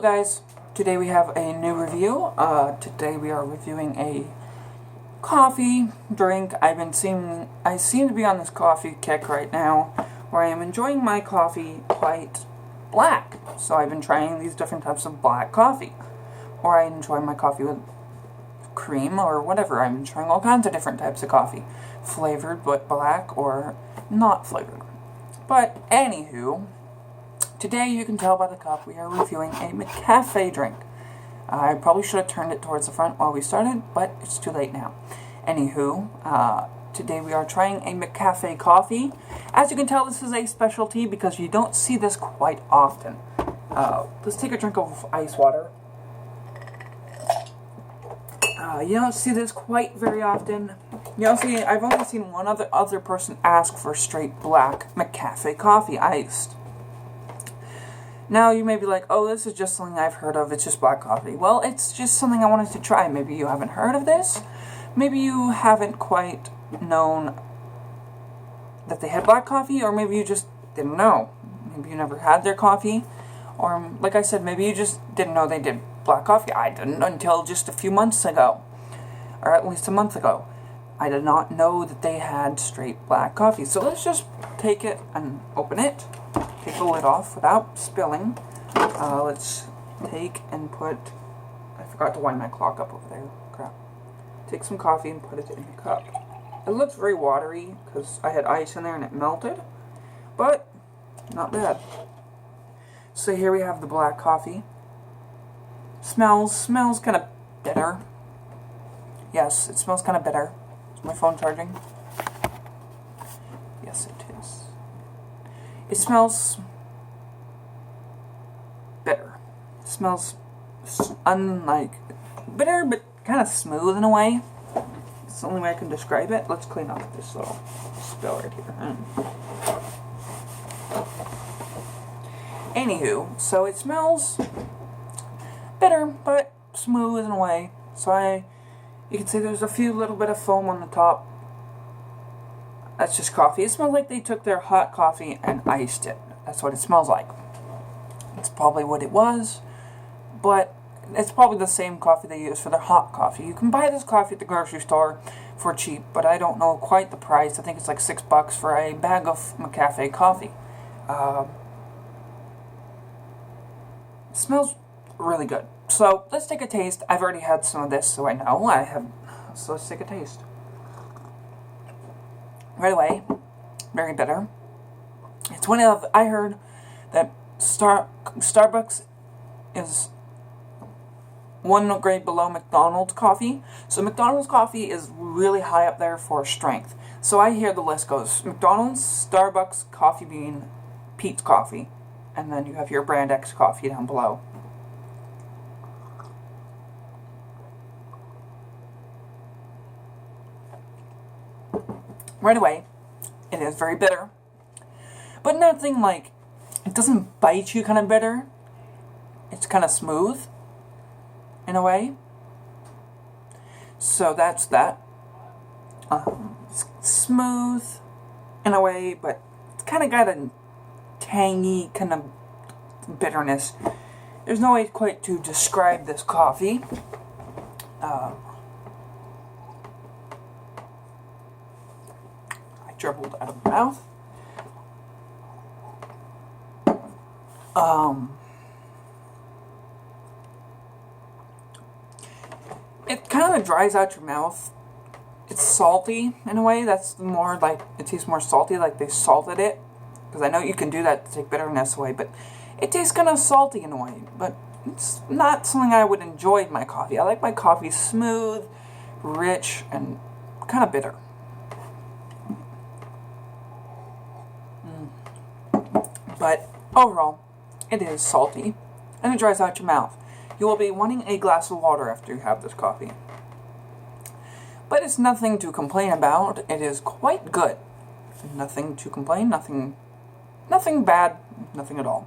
Hello guys, today we have a new review. Today we are reviewing a coffee drink. I seem to be on this coffee kick right now, where I am enjoying my coffee quite black. So I've been trying these different types of black coffee. Or I enjoy my coffee with cream or whatever. I've been trying all kinds of different types of coffee. Flavored but black or not flavored. But anywho, today, you can tell by the cup, we are reviewing a McCafe drink. I probably should have turned it towards the front while we started, but it's too late now. Anywho, today we are trying a McCafe coffee. As you can tell, this is a specialty because you don't see this quite often. Let's take a drink of ice water. You don't see this quite very often. You don't see, I've only seen one other person ask for straight black McCafe coffee iced. Now, you may be like, oh, this is just something I've heard of, it's just black coffee. Well, it's just something I wanted to try. Maybe you haven't heard of this. Maybe you haven't quite known that they had black coffee, or maybe you just didn't know. Maybe you never had their coffee. Or, like I said, maybe you just didn't know they did black coffee. I didn't until just a few months ago. Or at least a month ago. I did not know that they had straight black coffee. So let's just take it and open it. Take the lid off without spilling. Let's take and put... I forgot to wind my clock up over there. Crap. Take some coffee and put it in the cup. It looks very watery because I had ice in there and it melted. But, not bad. So here we have the black coffee. Smells kind of bitter. Yes, it smells kind of bitter. Is my phone charging? Yes, it is. It smells bitter. It smells unlike bitter, but kind of smooth in a way. It's the only way I can describe it. Let's clean off this little spill right here. Anywho, so it smells bitter, but smooth in a way. So you can see there's a few little bit of foam on the top. That's just coffee. It smells like they took their hot coffee and iced it. That's what it smells like. It's probably what it was, but it's probably the same coffee they use for their hot coffee. You can buy this coffee at the grocery store for cheap, but I don't know quite the price. I think it's like $6 for a bag of McCafe coffee. It smells really good. So let's take a taste. I've already had some of this, so I know I have. So let's take a taste. Right away, very bitter. It's one of, I heard that Starbucks is one grade below McDonald's coffee. So McDonald's coffee is really high up there for strength. So I hear the list goes McDonald's, Starbucks, Coffee Bean, Peet's Coffee, and then you have your Brand X coffee down below. Right away, it is very bitter, but nothing like, it doesn't bite you kind of bitter. It's kind of smooth, in a way. So that's that. It's smooth, in a way, but it's kind of got a tangy kind of bitterness. There's no way quite to describe this coffee. Dribbled out of my mouth. It kind of dries out your mouth. It's salty in a way. That's more like, it tastes more salty, like they salted it. Because I know you can do that to take bitterness away, but it tastes kind of salty in a way. But it's not something I would enjoy in my coffee. I like my coffee smooth, rich, and kind of bitter. But overall, it is salty, and it dries out your mouth. You will be wanting a glass of water after you have this coffee. But it's nothing to complain about. It is quite good. Nothing to complain, nothing bad, nothing at all.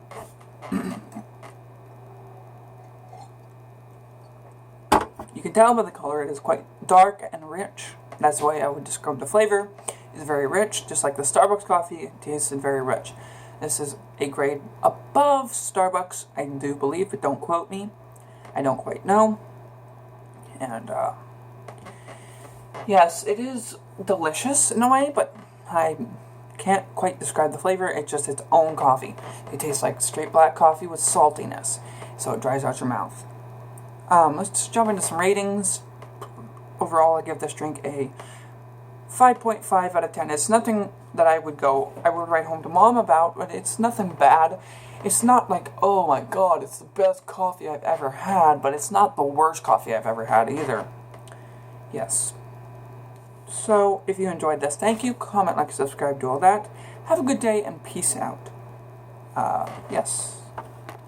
You can tell by the color it is quite dark and rich. That's the way I would describe the flavor. It's very rich, just like the Starbucks coffee, it tasted very rich. This is a grade up above Starbucks, I do believe, but don't quote me. I don't quite know. And, yes, it is delicious in a way, but I can't quite describe the flavor. It's just its own coffee. It tastes like straight black coffee with saltiness, so it dries out your mouth. Let's jump into some ratings. Overall, I give this drink a 5.5 out of 10. It's nothing that I would write home to mom about, but it's nothing bad. It's not like, oh my god, it's the best coffee I've ever had, but it's not the worst coffee I've ever had either. Yes. So, if you enjoyed this, thank you. Comment, like, subscribe, do all that. Have a good day, and peace out. Yes.